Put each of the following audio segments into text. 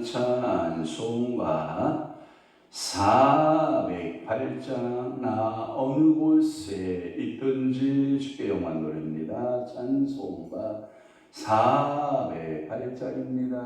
찬송가 408장 나 어느 곳에 있든지 주께 영광 노래입니다. 찬송가 408장입니다.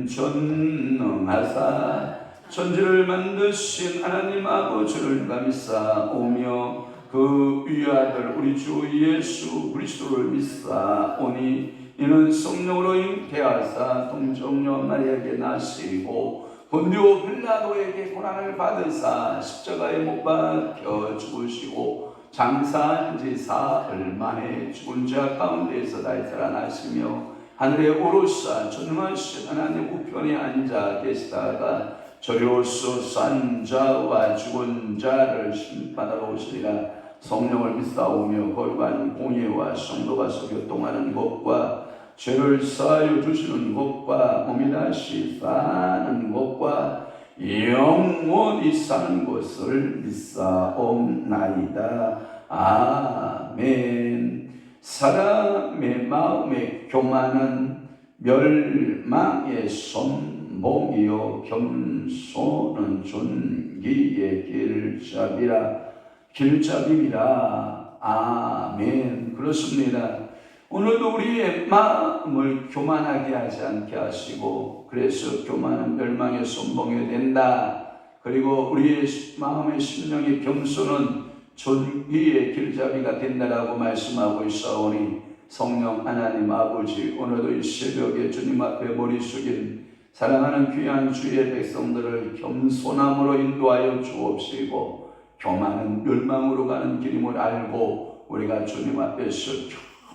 전능하사 천지를 만드신 하나님 아버지를 감사오며 그 위아들 우리 주 예수 그리스도를 믿사오니 이는 성령으로 잉태하사 동정녀 마리아에게 나시고 본디오 빌라도에게 고난을 받으사 십자가에 못 박혀 죽으시고 장사한 지 사흘 만에 죽은 자 가운데서 다시 살아나시며 하늘에 오르사 전능하신 하나님 우편에 앉아 계시다가 저리로서 산 자와 죽은 자를 심판하러 오시리라. 성령을 믿사오며 거룩한 공예와 성도가 교통하는 것과 죄를 사하여 주시는 것과 몸이 다시 사는 것과 영원히 사는 것을 믿사옵나이다. 아멘. 사람의 마음의 교만은 멸망의 선봉이요 겸손은 존귀의 길잡이라. 아멘. 그렇습니다. 오늘도 우리의 마음을 교만하게 하지 않게 하시고, 그래서 교만은 멸망의 선봉이 된다. 그리고 우리의 마음의 심령의 겸손은 존귀의 길잡이가 된다라고 말씀하고 있사오니, 성령 하나님 아버지, 오늘도 이 새벽에 주님 앞에 머리 숙인 사랑하는 귀한 주의 백성들을 겸손함으로 인도하여 주옵시고, 교만은 멸망으로 가는 길임을 알고 우리가 주님 앞에서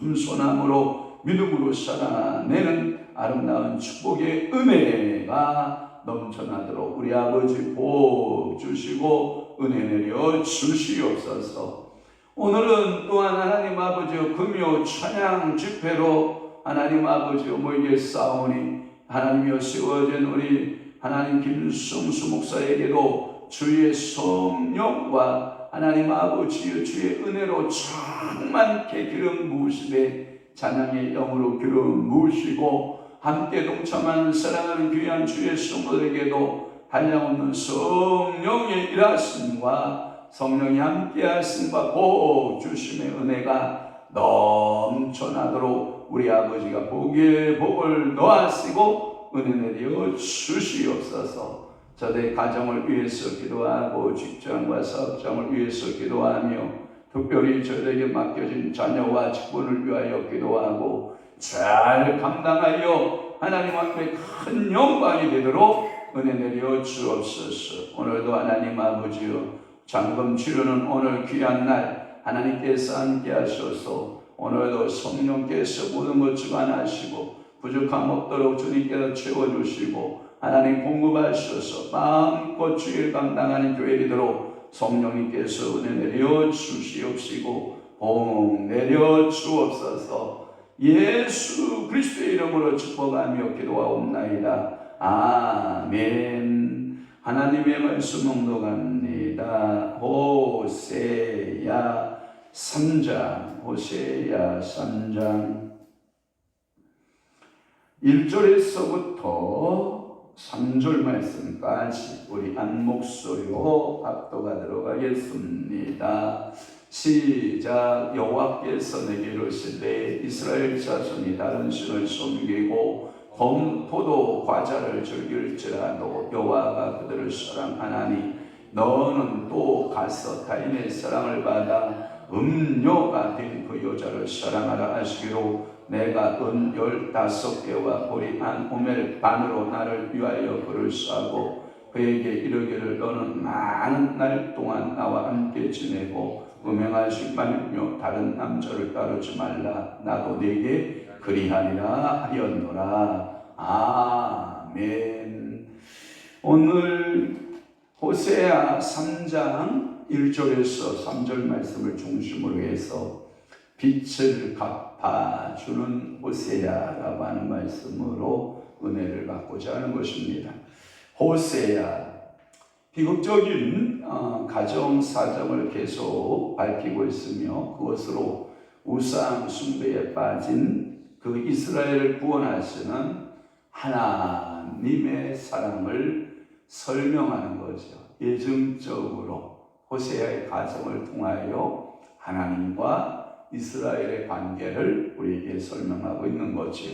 겸손함으로 믿음으로 살아내는 아름다운 축복의 은혜가 넘쳐나도록 우리 아버지 복 주시고 은혜 내려 주시옵소서. 오늘은 또한 하나님 아버지의 금요 찬양 집회로 하나님 아버지의 모이게 싸우니, 하나님이여 세워진 우리 하나님 김성수 목사에게도 주의 성령과 하나님 아버지의 주의 은혜로 충만케 기름 부으시되 찬양의 영으로 기름 부으시고 함께 동참하는 사랑하는 귀한 주의 성도들에게도 한량없는 성령의 일하심과 성령이 함께 하심과 복 주심의 은혜가 넘쳐나도록 우리 아버지가 복에 복을 더하시고 은혜 내려 주시옵소서. 저들의 가정을 위해서 기도하고 직장과 사업장을 위해서 기도하며 특별히 저들에게 맡겨진 자녀와 직분을 위하여 기도하고 잘 감당하여 하나님 앞에 큰 영광이 되도록 은혜 내려 주옵소서. 오늘도 하나님 아버지여 장금 치르는 오늘 귀한 날 하나님께서 함께 하셔서 오늘도 성령께서 모든 것 주관하시고 부족함 없도록 주님께서 채워주시고 하나님 공급하셔서 마음껏 주일 감당하는 교회 되도록 성령님께서 은혜 내려 주시옵시고 복 내려 주옵소서. 예수 그리스도의 이름으로 축복하며 기도하옵나이다. 아멘. 하나님의 말씀 낭독합니다. 호세야 3장 호세야 3장 1절에서부터 3절 말씀까지 우리 한 목소리로 합독하도록 하겠습니다. 시작. 여호와께서 내게 이르시되 이스라엘 자손이 다른 신을 섬기고 포도 과자를 즐길지라도 여호와가 그들을 사랑하나니 너는 또 가서 타인의 사랑을 받아 음료가 된 그 여자를 사랑하라 하시기로 내가 은 15개와 보리 한 오멜 반으로 나를 위하여 그를 사고 그에게 이르기를 너는 많은 날 동안 나와 함께 지내고 음행하지 말며 다른 남자를 따르지 말라. 나도 네게 그리하리라 하였노라. 아멘. 오늘 호세아 3장 1절에서 3절 말씀을 중심으로 해서 빛을 갚아주는 호세아라고 하는 말씀으로 은혜를 받고자 하는 것입니다. 호세아, 비극적인 가정 사정을 계속 밝히고 있으며 그것으로 우상 숭배에 빠진 그 이스라엘을 구원하시는 하나님의 사랑을 설명하는 거죠. 예정적으로 호세아의 가정을 통하여 하나님과 이스라엘의 관계를 우리에게 설명하고 있는 거죠.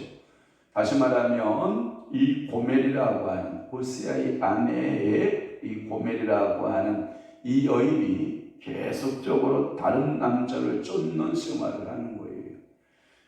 다시 말하면 이 고멜이라고 하는 호세아의 아내의 이 고멜이라고 하는 이 여인이 계속적으로 다른 남자를 쫓는 생활을 하는 거예요.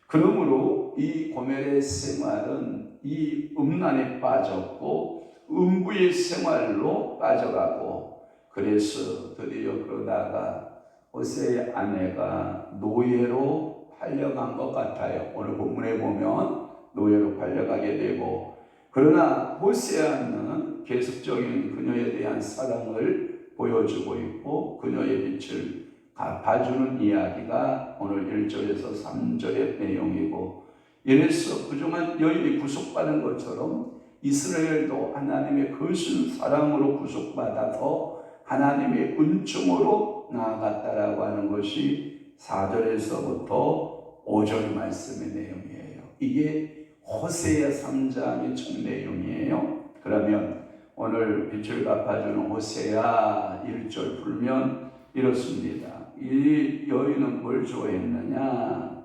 그러므로 이 고멜의 생활은 이 음란에 빠졌고 음부의 생활로 빠져가고 그래서 드디어 그러다가 호세아의 아내가 노예로 팔려간 것 같아요. 오늘 본문에 보면 노예로 팔려가게 되고 그러나 호세아는 계속적인 그녀에 대한 사랑을 보여주고 있고 그녀의 빛을 갚아주는 이야기가 오늘 1절에서 3절의 내용이고 이래서 그중한 여인이 구속받은 것처럼 이스라엘도 하나님의 거신 사랑으로 구속받아서 하나님의 은총으로 나아갔다라고 하는 것이 4절에서부터 5절 말씀의 내용이에요. 이게 호세아 3장의 총 내용이에요. 그러면 오늘 빛을 갚아주는 호세아 1절 풀면 이렇습니다. 이 여인은 뭘 좋아했느냐?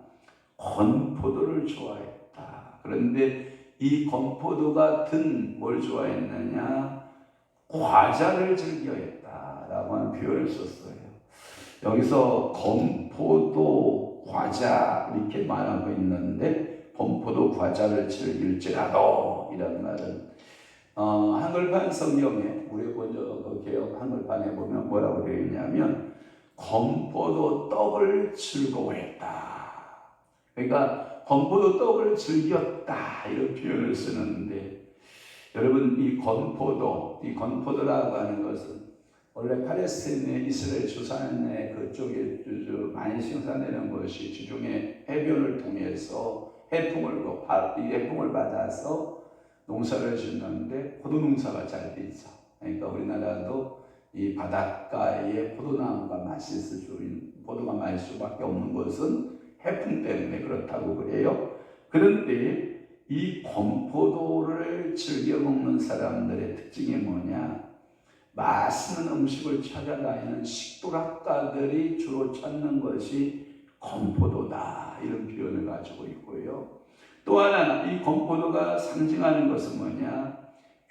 건포도를 좋아했다. 그런데 이 건포도가 든 뭘 좋아했느냐? 과자를 즐겨했다라고 하는 표현을 썼어요. 여기서 건포도 과자 이렇게 말하고 있는데 건포도 과자를 즐길지라도 이런 말은 한글판 성경에 우리 먼저 개혁 한글판에 보면 뭐라고 되어 있냐면 건포도 떡을 즐거워했다. 그러니까 건포도 떡을 즐겼다 이런 표현을 쓰는데 여러분 이 건포도라고 하는 것은 원래 팔레스타인의 이스라엘 주산의 그쪽에 많이 생산되는 것이 지중해 해변을 통해서 해풍을 받아서 농사를 짓는데 포도 농사가 잘 되죠. 그러니까 우리나라도 이 바닷가에 포도나무가 포도가 많을 수밖에 없는 것은 해풍 때문에 그렇다고 그래요. 그런데 이 건포도를 즐겨 먹는 사람들의 특징이 뭐냐? 맛있는 음식을 찾아다니는 식도락가들이 주로 찾는 것이 건포도다, 이런 표현을 가지고 있고요. 또 하나, 이 건포도가 상징하는 것은 뭐냐?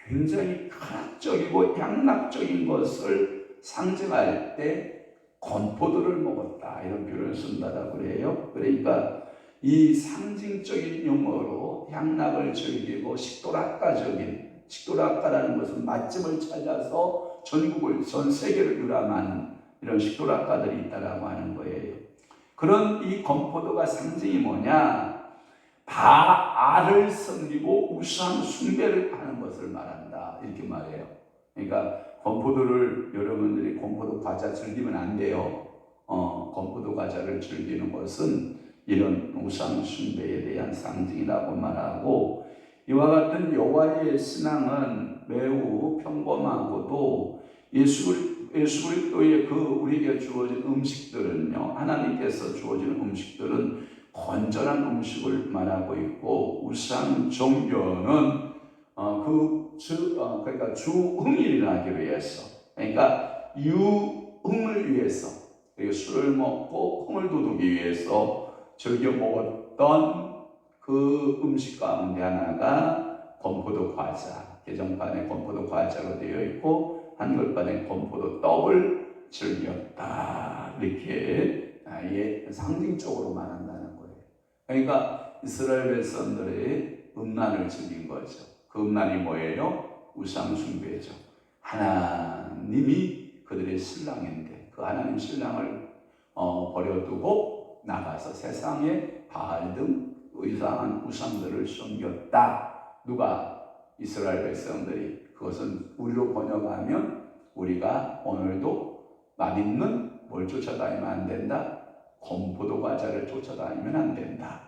굉장히 과학적이고 양락적인 것을 상징할 때 건포도를 먹었다, 이런 표현을 쓴다고 그래요. 그러니까 이 상징적인 용어로 향락을 즐기고 식도락가라는 것은 맛집을 찾아서 전 세계를 유람하는 이런 식도락가들이 있다라고 하는 거예요. 그런 이 건포도가 상징이 뭐냐? 바알을 섬기고 우상 숭배를 하는 것을 말한다, 이렇게 말해요. 그러니까 건포도를 여러분들이 건포도 과자 즐기면 안 돼요. 건포도 과자를 즐기는 것은 이런 우상 숭배에 대한 상징이라고 말하고, 이와 같은 여호와의 신앙은 매우 평범하고도 예수 그리스도의 우리에게 주어진 음식들은요, 하나님께서 주어진 음식들은 건전한 음식을 말하고 있고, 우상 종교는 그러니까 주흥을 하기 위해서, 그러니까 유흥을 위해서, 그리고 술을 먹고 흥을 돋우기 위해서 즐겨 먹었던 그 음식 가운데 하나가 건포도 과자, 개정판에 건포도 과자로 되어 있고 한글판에 건포도 떡을 즐겼다, 이렇게 상징적으로 말한다는 거예요. 그러니까 이스라엘 백성들의 음란을 즐긴 거죠. 그 음란이 뭐예요? 우상 숭배죠. 하나님이 그들의 신랑인데 그 하나님 신랑을 버려두고 나가서 세상에 바알 등 이상한 우상들을 섬겼다. 누가? 이스라엘 백성들이. 그것은 우리로 번역하면 우리가 오늘도 맛있는 뭘 쫓아다니면 안 된다? 건포도 과자를 쫓아다니면 안 된다.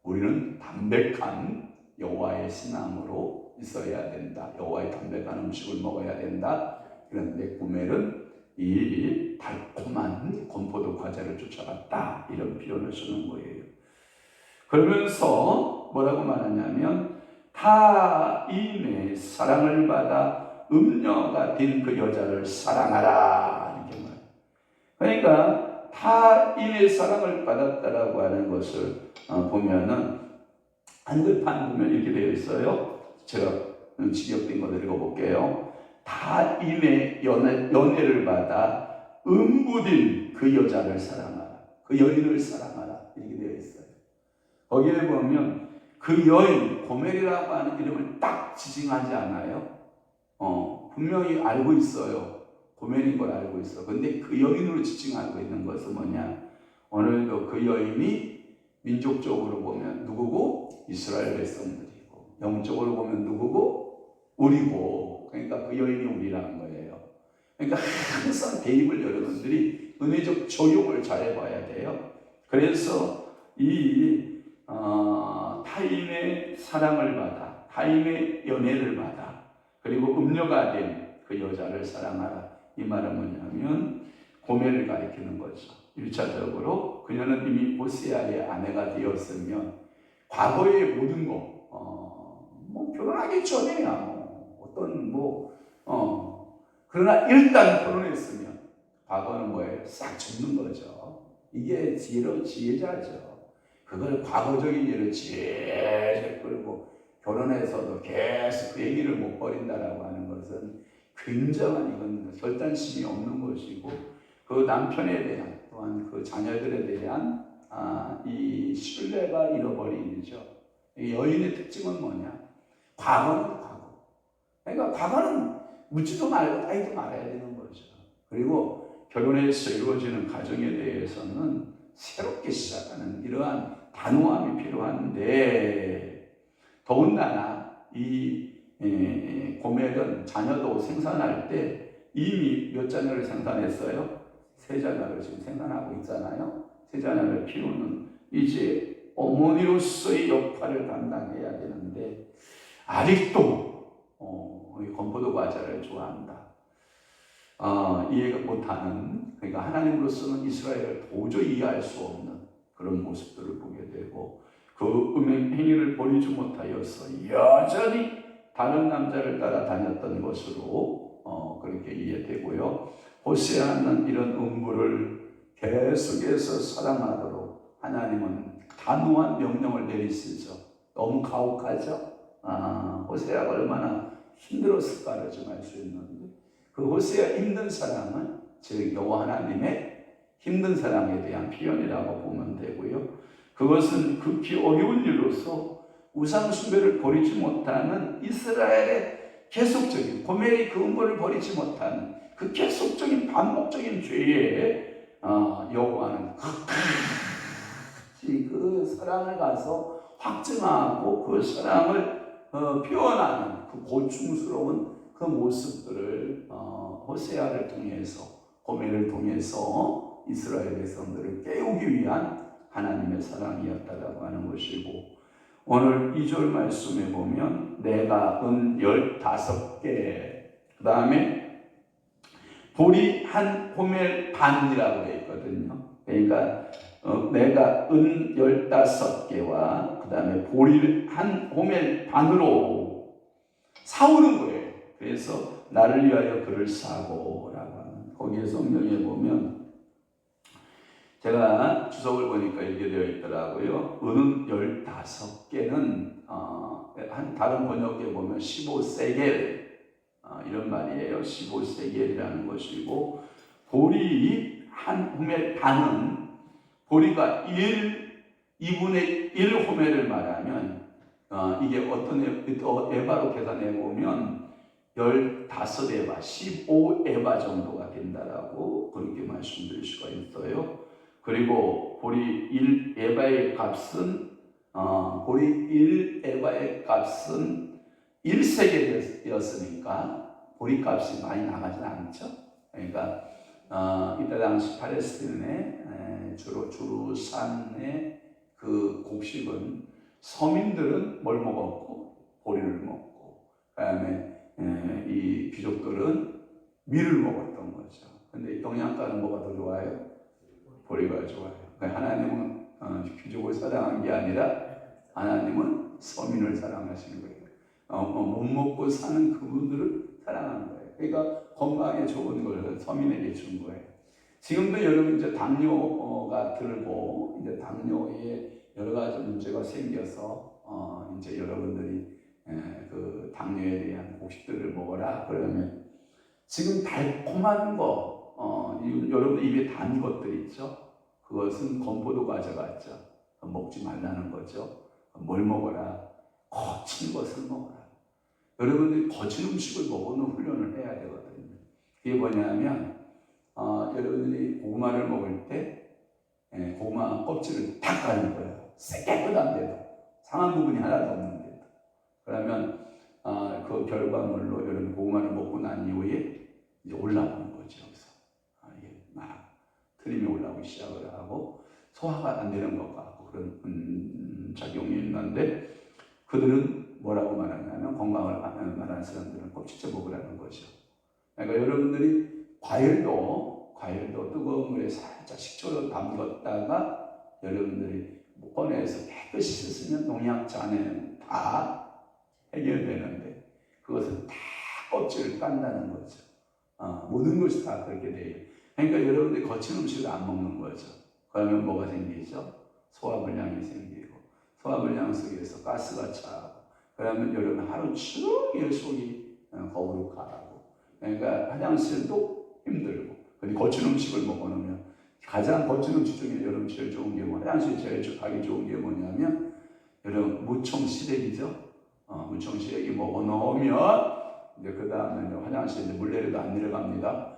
우리는 담백한 여호와의 신앙으로 있어야 된다. 여호와의 담백한 음식을 먹어야 된다. 그런데 구멜은 이 달콤한 건포도 과자를 쫓아갔다, 이런 표현을 쓰는 거예요. 그러면서 뭐라고 말하냐면 타인의 사랑을 받아 음녀가 된 그 여자를 사랑하라, 이렇게 말해요. 그러니까 타인의 사랑을 받았다라고 하는 것을 보면은 한글판 보면 이렇게 되어 있어요. 제가 직역된 것을 읽어볼게요. 타인의 연애를 받아 음부된 그 여자를 사랑하라, 그 여인을 사랑하라, 이렇게 되어 있어요. 거기에 보면 그 여인, 고멜이라고 하는 이름을 딱 지칭하지 않아요. 분명히 알고 있어요. 고멜인 걸 알고 있어. 근데 그 여인으로 지칭하고 있는 것은 뭐냐? 오늘도 그 여인이 민족적으로 보면 누구고? 이스라엘 백성들이고, 영적으로 보면 누구고? 우리고. 그러니까 그 여인이 우리라는 거예요. 그러니까 항상 대입을 여러분들이 은혜적 적용을 잘해봐야 돼요. 그래서 이 타인의 사랑을 받아, 타인의 연애를 받아, 그리고 음녀가 된 그 여자를 사랑하라. 이 말은 뭐냐면 고멜을 가리키는 거죠. 1차적으로 그녀는 이미 호세아의 아내가 되었으면 과거의 모든 거, 결혼하기 전에야 그러나 일단 결혼했으면 과거는 뭐예요? 싹 접는 거죠. 이게 지혜자죠. 그걸 과거적인 일을 지혜를 끌고 결혼해서도 계속 그 얘기를 못 버린다라고 하는 것은 굉장한, 이건 결단심이 없는 것이고, 그 남편에 대한 또한 그 자녀들에 대한 이 신뢰가 잃어버린 일이죠. 여인의 특징은 뭐냐? 과거는 과거. 그러니까 과거는 묻지도 말고 따지도 말아야 되는 거죠. 그리고 결혼해서 이루어지는 가정에 대해서는 새롭게 시작하는 이러한 단호함이 필요한데, 더군다나 이 고멜은 자녀도 생산할 때 이미 몇 자녀를 생산했어요? 3자녀를 지금 생산하고 있잖아요. 3자녀를 키우는 이제 어머니로서의 역할을 감당해야 되는데 아직도 건포도 과자를 좋아한다. 이해가 못하는, 그러니까 하나님으로서는 이스라엘을 도저히 이해할 수 없는 그런 모습들을 보게 되고, 그 행위를 버리지 못하여서 여전히 다른 남자를 따라 다녔던 것으로 그렇게 이해되고요. 호세아는 이런 음부를 계속해서 사랑하도록 하나님은 단호한 명령을 내리시죠. 너무 가혹하죠. 호세아가 얼마나 힘들었을까를 좀 알 수 있는데, 그 호세아 힘든 사랑은 즉 여호와 하나님의 힘든 사랑에 대한 표현이라고 보면 되고요. 그것은 극히 어려운 일로서 우상 숭배를 버리지 못하는 이스라엘의 계속적인, 고멜이 그 음모를 버리지 못하는 그 계속적인 반복적인 죄에 여호와는 끝까지 그 사랑을 가서 확증하고 그 사랑을 표현하는 그 고충스러운 그 모습들을 호세아를 통해서, 고멜을 통해서 이스라엘 백성들을 깨우기 위한 하나님의 사랑이었다라고 하는 것이고, 오늘 2절 말씀에 보면 내가 은 15개, 그 다음에 보리 한 호멜 반이라고 되어 있거든요. 그러니까 내가 은 15개와 그 다음에 보리를 한 호멜 반으로 사오는 거예요. 그래서 나를 위하여 그를 사고 라고 하는, 거기에 성경에 보면 제가 주석을 보니까 이렇게 되어 있더라고요. 은은 15개는 다른 번역에 보면 15세겔 이런 말이에요. 15세겔이라는 것이고, 보리 한 호멜 반은, 보리가 2분의 1 호멜을 말하면 이게 어떤 에바로 계산해 보면 15에바, 15에바 정도가 된다라고 그렇게 말씀드릴 수가 있어요. 그리고 보리 1에바의 값은 보리 1에바의 값은 1세겔이었으니까 보리 값이 많이 나가진 않죠. 그러니까 이때 당시 팔레스틴의 주로 주루산의 그 곡식은 서민들은 뭘 먹었고 보리를 먹고, 그다음에 이 귀족들은 밀을 먹었던 거죠. 근데 영양가는 뭐가 더 좋아요? 보리가 좋아요. 하나님은 귀족을 사랑한 게 아니라 하나님은 서민을 사랑하신 거예요. 못 먹고 사는 그분들을 사랑하는 거예요. 그러니까 건강에 좋은 걸 서민에게 준 거예요. 지금도 여러분 이제 당뇨가 들고 이제 당뇨에 여러 가지 문제가 생겨서 이제 여러분들이 그 당뇨에 대한 곡식들을 먹어라 그러면 지금 달콤한 거 여러분 입에 단 것들 있죠. 그것은 건포도 과자 같죠. 먹지 말라는 거죠. 뭘 먹어라? 거친 것을 먹어라. 여러분들이 거친 음식을 먹는 훈련을 해야 되거든요. 그게 뭐냐면 여러분들이 고구마를 먹을 때 고구마 껍질을 탁 까는 거예요. 깨끗한데도 상한 부분이 하나도 없는데도. 그러면 그 결과물로 여러분 고구마를 먹고 난 이후에 이제 올라오는 거죠. 여기서 이게 막 트림이 올라오기 시작을 하고 소화가 안 되는 것 같고 그런 작용이 있는데, 그들은 뭐라고 말하냐면, 건강을 말하는 사람들은 껍질째 먹으라는 거죠. 그러니까 여러분들이 과일도 뜨거운 물에 살짝 식초로 담갔다가 여러분들이 꺼내서 깨끗이 씻으면 농약 잔해는 다 해결되는데, 그것은 다 껍질을 깐다는 거죠. 모든 것이 다 그렇게 돼요. 그러니까 여러분들이 거친 음식을 안 먹는 거죠. 그러면 뭐가 생기죠? 소화불량이 생기고, 소화불량 속에서 가스가 차고, 그러면 여러분 하루 종일 속이 거부룩하고, 그러니까 화장실도 힘들고. 근데 거친 음식을 먹어놓으면, 가장 거친 음식 중에 여러분 제일 좋은 게 화장실 제일 가기 좋은 게 뭐냐면 여러분 무청시래기죠. 무청시래기 먹어놓으면 이제 그 다음에 화장실에 물 내려도 안 내려갑니다.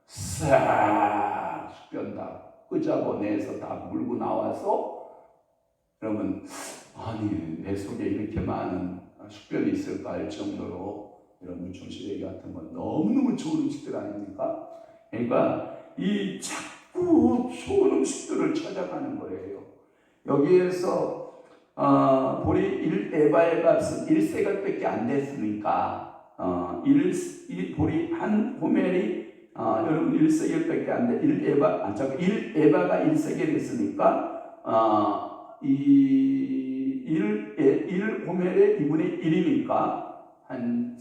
싹 숙변 다 끄잡아내서 다 물고 나와서, 여러분 아니 내 속에 이렇게 많은 숙변이 있을까 할 정도로 이런 무청시래기 같은 건 너무너무 좋은 음식들 아닙니까? 그러니까 이 자꾸 좋은 음식들을 찾아가는 거예요. 여기에서 보리 1에바의 값은 1세겔밖에 안 됐으니까 보리 한 호멜이 여러분 1세겔밖에 안 돼. 1에바가 1세겔이 있으니까 이 1호멜의 2분의 1이니까 한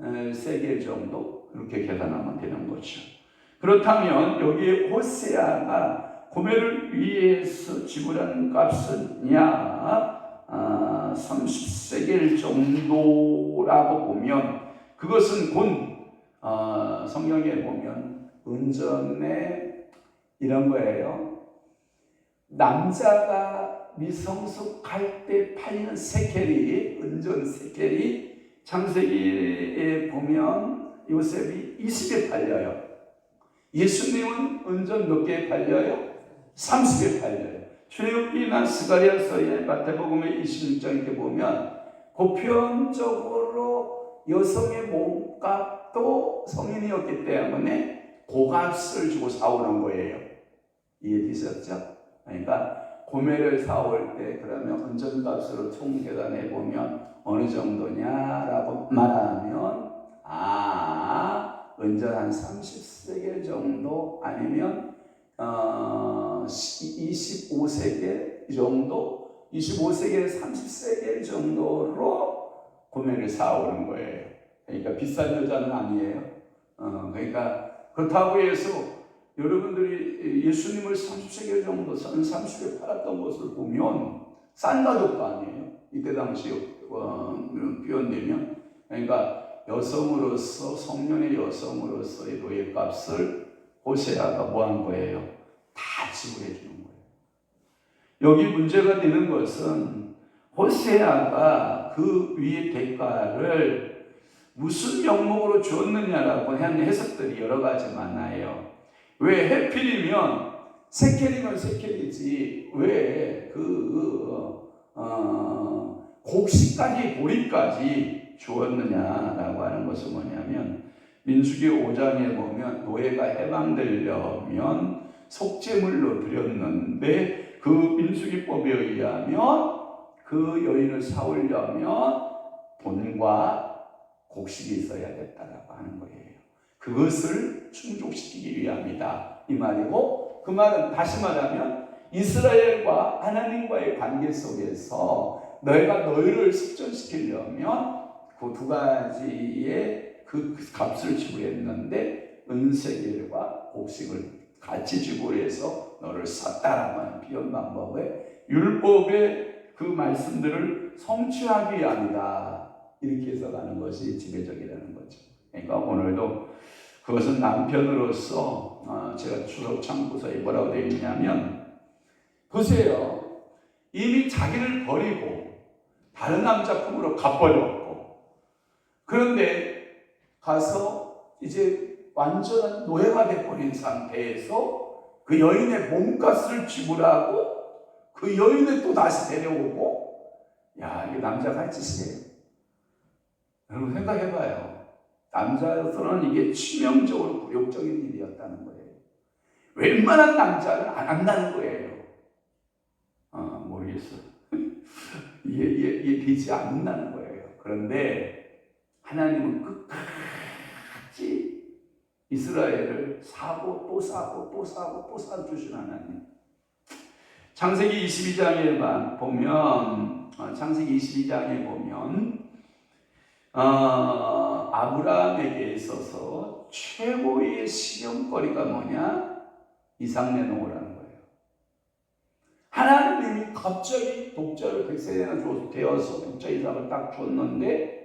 7세겔 정도 이렇게 계산하면 되는 거죠. 그렇다면 여기에 호세아가 고멜을 위해서 지불한 값은 약 30세겔 정도라고 보면 그것은 곧 성경에 보면 은전에 이런 거예요. 남자가 미성숙할 때 팔리는 세켈이 은전 세켈이 창세기에 보면 요셉이 20에 팔려요. 예수님은 은전 몇 개에 팔려요? 30에 팔려요. 출애굽기나 스가랴서의 마태복음의 26장 이렇게 보면 보편적으로 여성의 몸값도 성인이었기 때문에 고값을 주고 사오는 거예요. 이해되셨죠? 그러니까 고멜을 사올 때 그러면 은전값으로 총 계산해 보면 어느 정도냐라고 말하면 은전 한 30세겔 정도 아니면 25세겔 정도 25세겔 30세겔 정도로 고멜을 사오는 거예요. 그러니까 비싼 여자는 아니에요. 그러니까 그렇다고 해서 여러분들이 예수님을 30세겔 정도 30에 팔았던 것을 보면 싼 가격도 아니에요. 이때 당시 표현되면 그러니까 여성으로서 성년의 여성으로서의 노예값을 호세아가 뭐 한 거예요? 다 지불해 주는 거예요. 여기 문제가 되는 것은 호세아가 그 위의 대가를 무슨 명목으로 주었느냐라고 하는 해석들이 여러 가지 많아요. 왜 해필이면 세켈이면 세켈이지 왜 곡식까지 보리까지 주었느냐라고 하는 것은 뭐냐면 민수기 5장에 보면 노예가 해방되려면 속죄물로 드렸는데 그 민수기법에 의하면 그 여인을 사오려면 돈과 곡식이 있어야 됐다라고 하는 거예요. 그것을 충족시키기 위함이다 이 말이고 그 말은 다시 말하면 이스라엘과 하나님과의 관계 속에서 너희가 너희를 숙전시키려면 그 두 가지의 그 값을 지불했는데 은세겔과 곡식을 같이 지불해서 너를 샀다라고 하는 표현 방법에 율법의 그 말씀들을 성취하기 위함이다 이렇게 해석하는 것이 지배적이라는 거죠. 그러니까 오늘도 그것은 남편으로서 제가 추석 참고서에 뭐라고 되어 있냐면 보세요. 이미 자기를 버리고 다른 남자 품으로 가버렸고 그런데 가서 이제 완전한 노예가 돼버린 상태에서 그 여인의 몸값을 지불하고 그 여인을 또 다시 데려오고 이게 남자가 할 짓이에요. 여러분 생각해봐요. 남자로서는 이게 치명적으로 굴욕적인 일이었다는 거예요. 웬만한 남자는 안 한다는 거예요. 모르겠어요. 이게 되지 않는다는 거예요. 그런데 하나님은 끝까지 이스라엘을 사고 또 사고 또 사고 또 사주신 하나님. 창세기 22장에 보면 아브라함에게 있어서 최고의 시험거리가 뭐냐? 이삭 내놓으라는 거예요. 하나님이 갑자기 독자를 백세나 되어서 독자 이삭을 딱 줬는데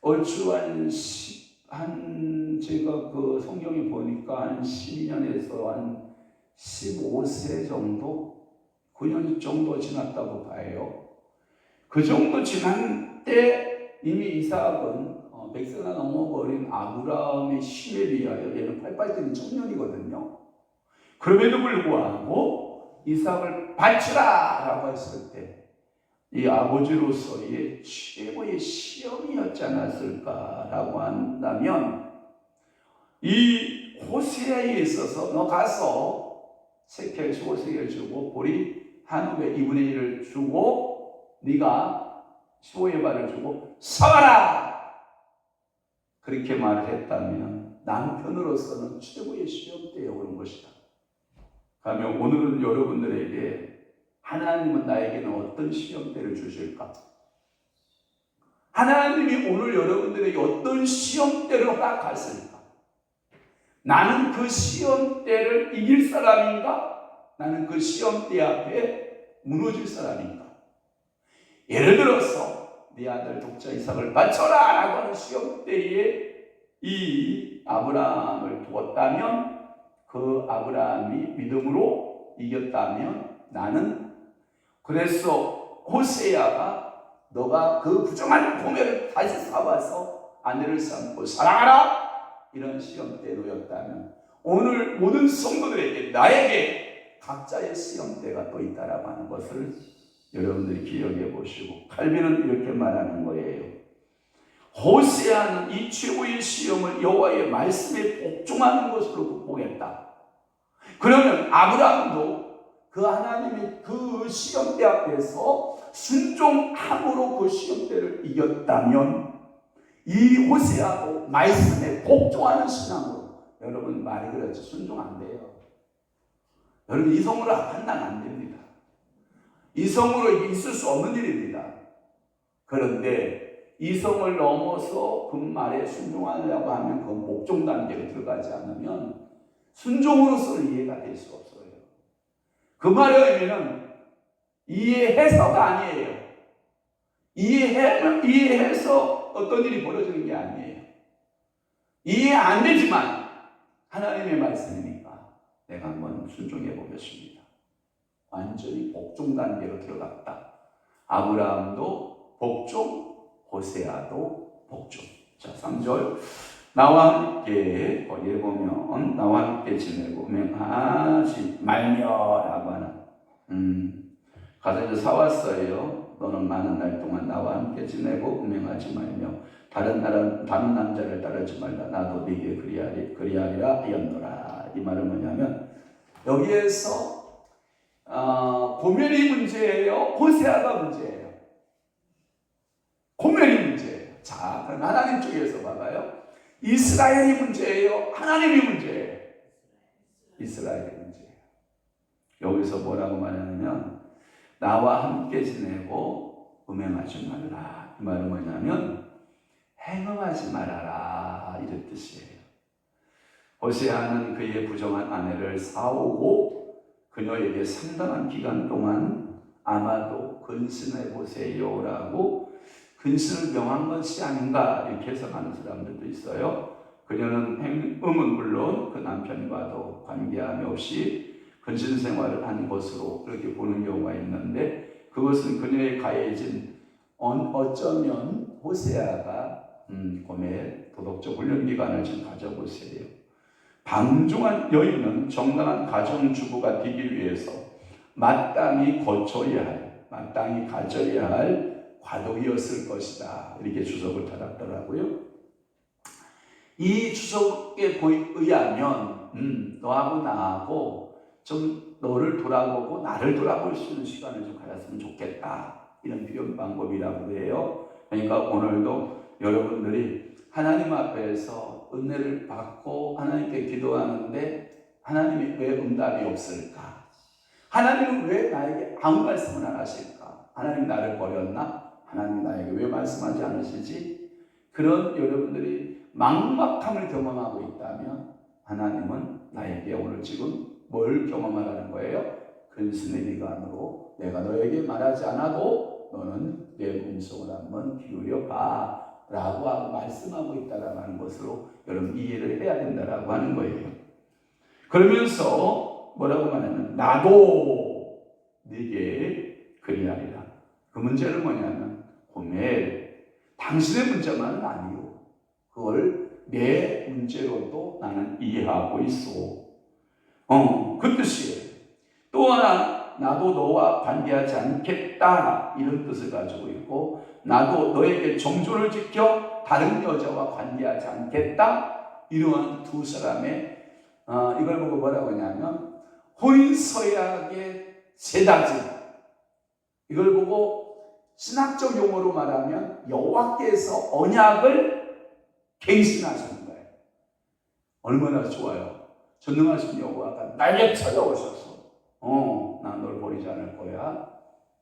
얼추 제가 그 성경에 보니까 한 12년에서 한 15세 정도 9년 정도 지났다고 봐요. 그 정도 지난 때 이미 이삭은 100세가 넘어버린 아브라함의 힘에 비하여 얘는 팔팔 청년이거든요. 그럼에도 불구하고 이삭을 바치라 라고 했을 때 이 아버지로서의 최고의 시험이었지 않았을까라고 한다면 이 호세아에 있어서 너 가서 세켈 15세겔 주고 보리 한우의 2분의 1을 주고 네가 15의 발을 주고 사와라 그렇게 말을 했다면 남편으로서는 최고의 시험대에 오는 것이다. 그러면 오늘은 여러분들에게 하나님은 나에게는 어떤 시험대를 주실까? 하나님이 오늘 여러분들에게 어떤 시험대를 허락하실까? 나는 그 시험대를 이길 사람인가? 나는 그 시험대 앞에 무너질 사람인가? 예를 들어서 네 아들 독자 이삭을 바쳐라 라고 하는 시험대에 이 아브라함을 두었다면 그 아브라함이 믿음으로 이겼다면 나는 그래서 호세아가 너가 그 부정한 고멜을 다시 사와서 아내를 삼고 사랑하라 이런 시험대에 놓였다면 오늘 모든 성도들에게 나에게 각자의 시험대가 또 있다라고 하는 것을 여러분들이 기억해 보시고 칼빈은 이렇게 말하는 거예요. 호세아는 이 최고의 시험을 여호와의 말씀에 복종하는 것으로 극복했다. 그러면 아브라함도 그 하나님의 그 시험대 앞에서 순종함으로 그 시험대를 이겼다면 이 호세아도 말씀에 복종하는 신앙으로 여러분 말이 그렇죠. 순종 안 돼요. 여러분 이성으로 판단 안 됩니다. 이성으로 있을 수 없는 일입니다. 그런데 이성을 넘어서 그 말에 순종하려고 하면 그 복종 단계로 들어가지 않으면 순종으로서는 이해가 될 수 없어요. 그 말의 의미는 이해해서가 아니에요. 이해해서 어떤 일이 벌어지는 게 아니에요. 이해 안 되지만 하나님의 말씀이니까 내가 한번 순종해 보겠습니다. 완전히 복종 단계로 들어갔다. 아브라함도 복종, 호세아도 복종. 자, 3절. 나와 함께 거기에 보면 나와 함께 지내고 음행하지 말며라고 하는 가서 이제 사왔어요. 너는 많은 날 동안 나와 함께 지내고 음행하지 말며 다른 남자를 따르지 말라. 나도 네게 그리하리라 하였노라. 이 말은 뭐냐면 여기에서 고멜이 문제예요? 호세아가 문제예요? 고멜이 문제예요. 자, 그럼 하나님 쪽에서 봐봐요. 이스라엘이 문제예요? 하나님이 문제예요? 이스라엘이 문제예요. 여기서 뭐라고 말하냐면 나와 함께 지내고 음행하지 말라. 이 말은 뭐냐면 행음하지 말아라 이런 뜻이에요. 호세아는 그의 부정한 아내를 사오고 그녀에게 상당한 기간 동안 아마도 근신해 보세요라고 근신을 명한 것이 아닌가 이렇게 해석하는 사람들도 있어요. 그녀는 행음은 물론 그 남편과도 관계함이 없이 근신 생활을 한 것으로 그렇게 보는 경우가 있는데 그것은 그녀의 가해진 어쩌면 호세아가 고멜 도덕적 훈련 기간을 좀 가져보세요. 방종한 여인은 정당한 가정주부가 되기 위해서 마땅히 가져야 할 과도기였을 것이다. 이렇게 주석을 달았더라고요. 이 주석에 의하면 너하고 나하고 좀 너를 돌아보고 나를 돌아볼 수 있는 시간을 좀 가졌으면 좋겠다. 이런 표현 방법이라고 해요. 그러니까 오늘도 여러분들이 하나님 앞에서 은혜를 받고 하나님께 기도하는데 하나님이 왜 응답이 없을까? 하나님은 왜 나에게 아무 말씀을 안 하실까? 하나님 나를 버렸나? 하나님 나에게 왜 말씀하지 않으시지? 그런 여러분들이 막막함을 경험하고 있다면 하나님은 나에게 오늘 지금 뭘 경험하라는 거예요? 근신의 기간으로 내가 너에게 말하지 않아도 너는 내 음성을 한번 기울여 봐 라고 말씀하고 있다라는 것으로 여러분 이해를 해야 된다라고 하는 거예요. 그러면서 뭐라고 말하면 나도 네게 그리하리라. 그 문제는 뭐냐면 고멜 당신의 문제만은 아니요. 그걸 내 문제로도 나는 이해하고 있어. 그 뜻이에요. 또 하나 나도 너와 관계하지 않겠다 이런 뜻을 가지고 있고 나도 너에게 정조를 지켜 다른 여자와 관계하지 않겠다 이러한 두 사람의 이걸 보고 뭐라고 하냐면 혼인서약의 세 가지 이걸 보고 신학적 용어로 말하면 여호와께서 언약을 갱신하시는 거예요. 얼마나 좋아요. 전능하신 여호와가 나에게 찾아오셔서 난 널 버리지 않을 거야.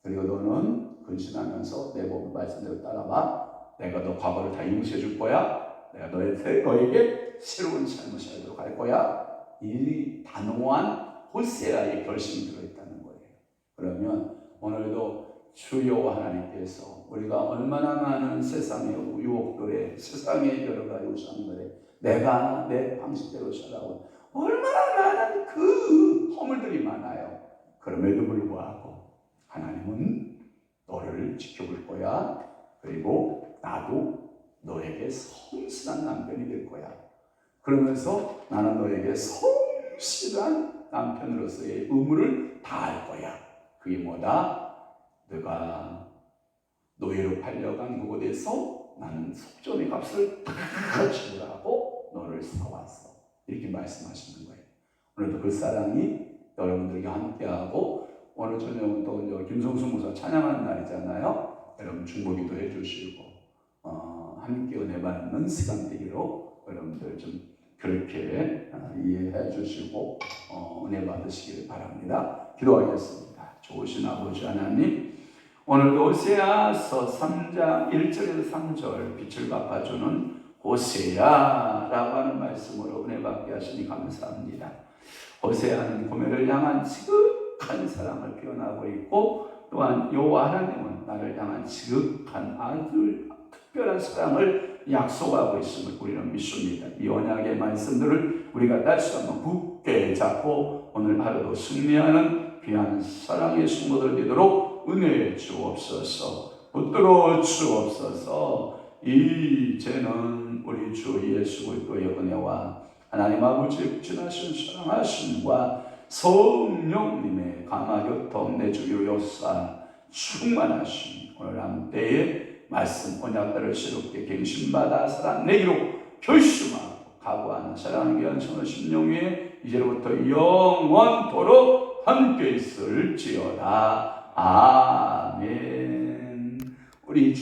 그리고 너는 근신하면서 내 말씀대로 따라와. 내가 너 과거를 다 용서해 줄 거야. 내가 너에게 새로운 삶을 살도록 할 거야. 이 단호한 호세아의 결심이 들어있다는 거예요. 그러면 오늘도 주 여호와 하나님께서 우리가 얼마나 많은 세상의 유혹들에, 세상의 여러 가지 우상들에 내가 내 방식대로 살아온 얼마나 많은 그 허물들이 많아요. 그럼에도 불구하고 하나님은 너를 지켜볼 거야. 그리고 나도 너에게 성실한 남편이 될 거야. 그러면서 나는 너에게 성실한 남편으로서의 의무를 다할 거야. 그게 뭐다? 네가 노예로 팔려간 그곳에서 나는 속전의 값을 다 지불하고 너를 사왔어. 이렇게 말씀하시는 거예요. 오늘도 그 사랑이 여러분들에게 함께하고, 오늘 저녁은 또 김성수 목사 찬양하는 날이잖아요. 여러분 중보기도 해주시고 함께 은혜 받는 시간 되기로 여러분들 좀 그렇게 이해해 주시고 은혜 받으시길 바랍니다. 기도하겠습니다. 좋으신 아버지 하나님, 오늘도 호세아서 3장 1절에서 3절 빛을 갚아주는 호세아라고 하는 말씀으로 은혜 받게 하시니 감사합니다. 호세아는 고멜을 향한 지극한 사랑을 표현하고 있고, 또한 여호와 하나님은 나를 향한 지극한 아주 특별한 사랑을 약속하고 있음을 우리는 믿습니다. 이 언약의 말씀들을 우리가 다시 한번 굳게 잡고 오늘 하루도 승리하는 귀한 사랑의 승모들 되도록 은혜해 주옵소서. 붙들어 주옵소서. 이제는 우리 주 예수 그리스도의 은혜와 하나님 아버지의 극진하신 사랑하심과 성령님의 감화교통 내주요 역사 충만하신 오늘 한때의 말씀 언약들을 새롭게 갱신받아 살아내기로 결심하고 각오하는 사랑하는 귀한 성도 심령에 이제로부터 영원토록 함께 있을지어다. 아멘. 우리